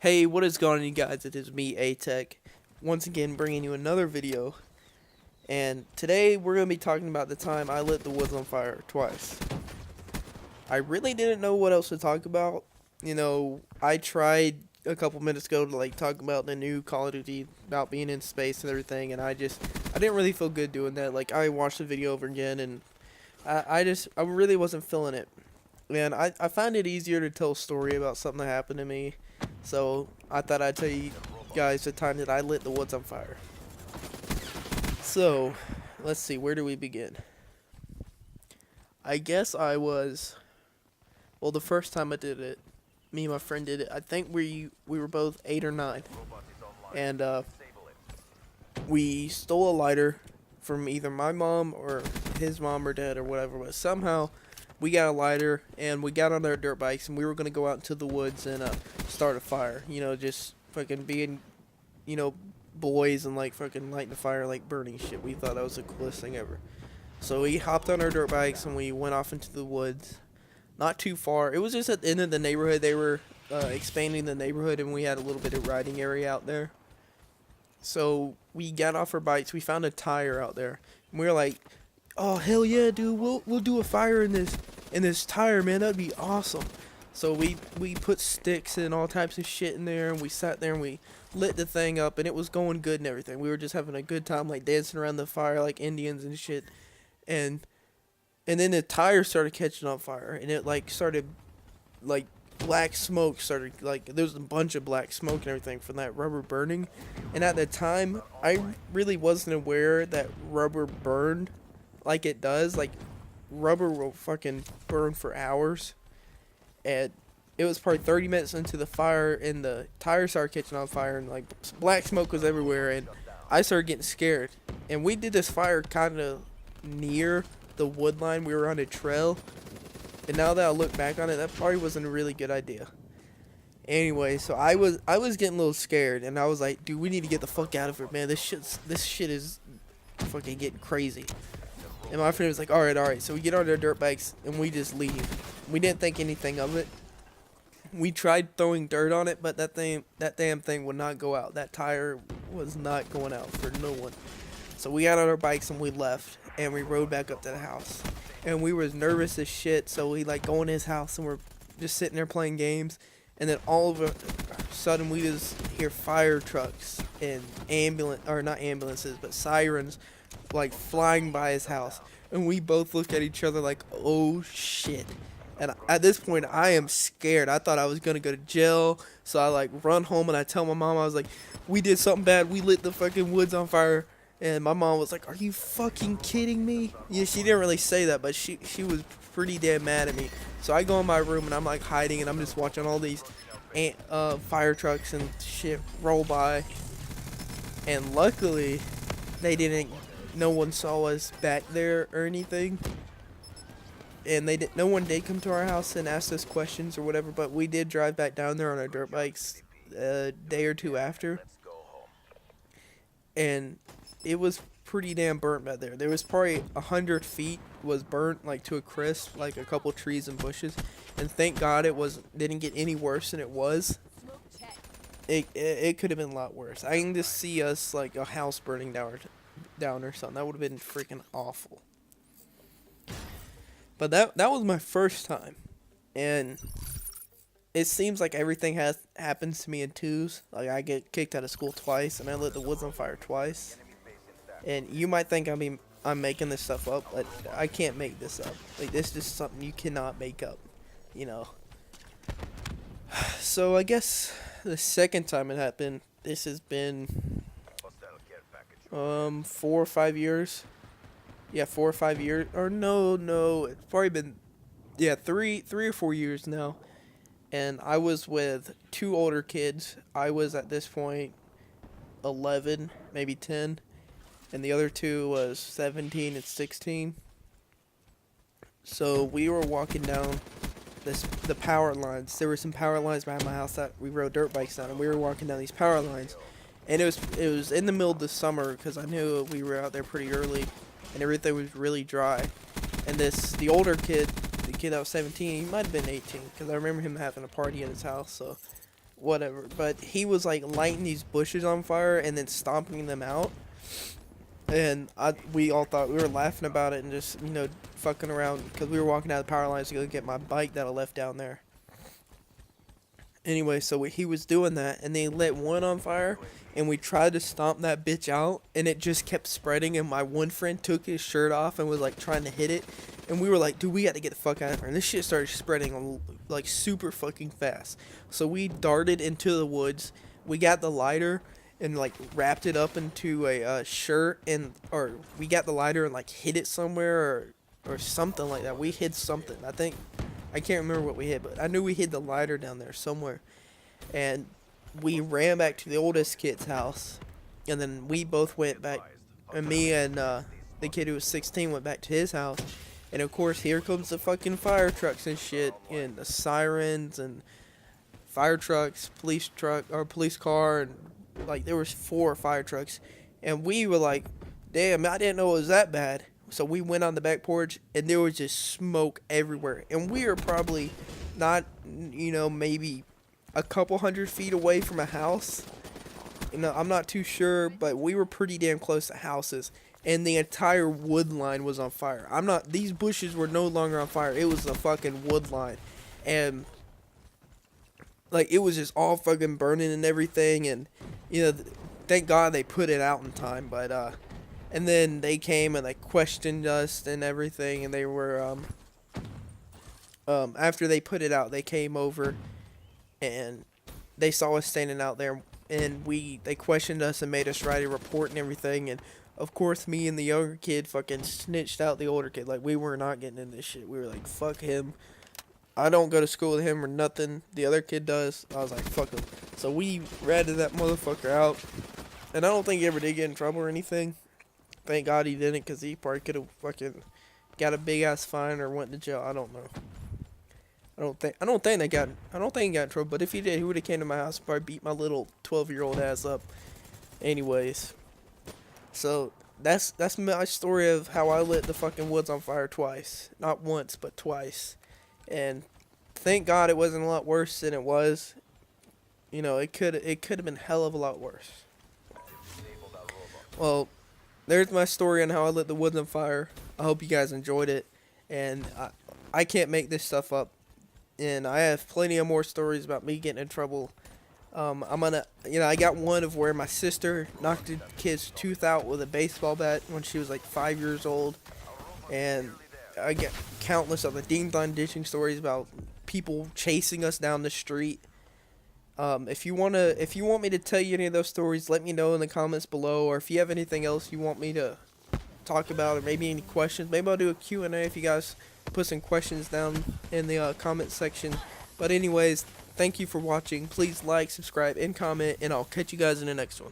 Hey, what is going on, you guys? It is me, A-Tech, once again bringing you another video. And today we're going to be talking about the time I lit the woods on fire twice. I really didn't know what else to talk about. I tried a couple minutes ago to talk about the new Call of Duty, about being in space and everything, and I didn't really feel good doing that. I watched the video over again, and I really wasn't feeling it. And I find it easier to tell a story about something that happened to me. So I thought I'd tell you guys the time that I lit the woods on fire. So let's see, where do we begin? I guess the first time I did it, me and my friend did it. I think we were both 8 or 9, and we stole a lighter from either my mom or his mom or dad or whatever. But somehow we got a lighter and we got on our dirt bikes and we were gonna go out into the woods and start a fire. Just fucking being, boys and fucking lighting the fire, burning shit. We thought that was the coolest thing ever. So we hopped on our dirt bikes and we went off into the woods. Not too far. It was just at the end of the neighborhood. They were expanding the neighborhood and we had a little bit of riding area out there. So we got off our bikes. We found a tire out there. And we were like, "Oh hell yeah, dude! We'll do a fire in this tire, man. That'd be awesome." So we put sticks and all types of shit in there, and we sat there and we lit the thing up, and it was going good and everything. We were just having a good time, dancing around the fire like Indians and shit. And then the tire started catching on fire, and it started black smoke started, there was a bunch of black smoke and everything from that rubber burning. And at the time, I really wasn't aware that rubber burned like it does. Rubber will fucking burn for hours. And it was probably 30 minutes into the fire and the tire started catching on fire and black smoke was everywhere, and I started getting scared. And we did this fire kind of near the wood line. We were on a trail, and now that I look back on it, that probably wasn't a really good idea. Anyway, so I was getting a little scared, and I was like, dude, we need to get the fuck out of here, man. This shit is fucking getting crazy. And my friend was like, alright. So we get on our dirt bikes and we just leave. We didn't think anything of it. We tried throwing dirt on it, but that damn thing would not go out. That tire was not going out for no one. So we got on our bikes and we left, and we rode back up to the house. And we were nervous as shit, so we go in his house and we're just sitting there playing games. And then all of a sudden we just hear fire trucks and not ambulances, but sirens flying by his house. And we both look at each other like, oh shit. And at this point I am scared. I thought I was gonna go to jail. So I run home and I tell my mom, I was like, we did something bad. We lit the fucking woods on fire. And my mom was like, are you fucking kidding me? Yeah, she didn't really say that, but she was pretty damn mad at me. So I go in my room and I'm hiding, and I'm just watching all these fire trucks and shit roll by. And luckily no one saw us back there or anything. And no one did come to our house and ask us questions or whatever, but we did drive back down there on our dirt bikes a day or two after. And it was pretty damn burnt back there. There was probably 100 feet was burnt to a crisp, a couple trees and bushes. And thank God it didn't get any worse than it was. It could have been a lot worse. I can just see us a house burning down or something. That would have been freaking awful. But that was my first time, and it seems like everything happens to me in twos. I get kicked out of school twice, and I lit the woods on fire twice. And you might think I'm making this stuff up, but I can't make this up. This is just something you cannot make up, So I guess the second time it happened, this has been 4 or 5 years. Yeah, 4 or 5 years. Or no, it's probably been 3 or 4 years now. And I was with 2 older kids. I was at this point 11, maybe 10, and the other 2 was 17 and 16. So we were walking down the power lines. There were some power lines behind my house that we rode dirt bikes down, and we were walking down these power lines. And it was in the middle of the summer, because I knew we were out there pretty early, and everything was really dry. And the older kid, the kid that was 17, he might have been 18, because I remember him having a party at his house. So whatever. But he was like lighting these bushes on fire and then stomping them out. And we all thought we were laughing about it and just, fucking around because we were walking out of the power lines to go get my bike that I left down there. Anyway, so he was doing that, and they lit one on fire, and we tried to stomp that bitch out, and it just kept spreading, and my one friend took his shirt off and was, like, trying to hit it, and we were like, dude, we got to get the fuck out of here, and this shit started spreading, like, super fucking fast. So we darted into the woods, we got the lighter, and, like, wrapped it up into a shirt, or we got the lighter and, like, hid it somewhere, or something like that. We hid something, I can't remember what we hid, but I knew we hid the lighter down there somewhere. And we ran back to the oldest kid's house. And then we both went back. And me and the kid who was 16 went back to his house. And of course, here comes the fucking fire trucks and shit. And the sirens and fire trucks, police car. And like there was 4 fire trucks. And we were like, damn, I didn't know it was that bad. So we went on the back porch, and there was just smoke everywhere. And we were probably not, maybe a couple 100 feet away from a house. I'm not too sure, but we were pretty damn close to houses. And the entire wood line was on fire. These bushes were no longer on fire. It was the fucking wood line. And, like, it was just all fucking burning and everything. And, thank God they put it out in time, but, and then they came and they questioned us and everything, and they were, after they put it out, they came over, and they saw us standing out there, and they questioned us and made us write a report and everything, and of course, me and the younger kid fucking snitched out the older kid, like, we were not getting in this shit. We were like, fuck him. I don't go to school with him or nothing. The other kid does. I was like, fuck him. So we ratted that motherfucker out, and I don't think he ever did get in trouble or anything. Thank God he didn't, because he probably could have fucking got a big ass fine or went to jail. I don't know. I don't think he got in trouble. But if he did, he would have came to my house and probably beat my little 12-year-old ass up. Anyways, so that's my story of how I lit the fucking woods on fire twice. Not once, but twice. And thank God it wasn't a lot worse than it was. It could have been hell of a lot worse. Well, there's my story on how I lit the woods on fire. I hope you guys enjoyed it. And I can't make this stuff up. And I have plenty of more stories about me getting in trouble. I got one of where my sister knocked a kid's tooth out with a baseball bat when she was like 5 years old. And I get countless other ding-dong ditching stories about people chasing us down the street. If you want me to tell you any of those stories, let me know in the comments below, or if you have anything else you want me to talk about, or maybe any questions, maybe I'll do a Q&A if you guys put some questions down in the comment section. But anyways, thank you for watching. Please like, subscribe, and comment, and I'll catch you guys in the next one.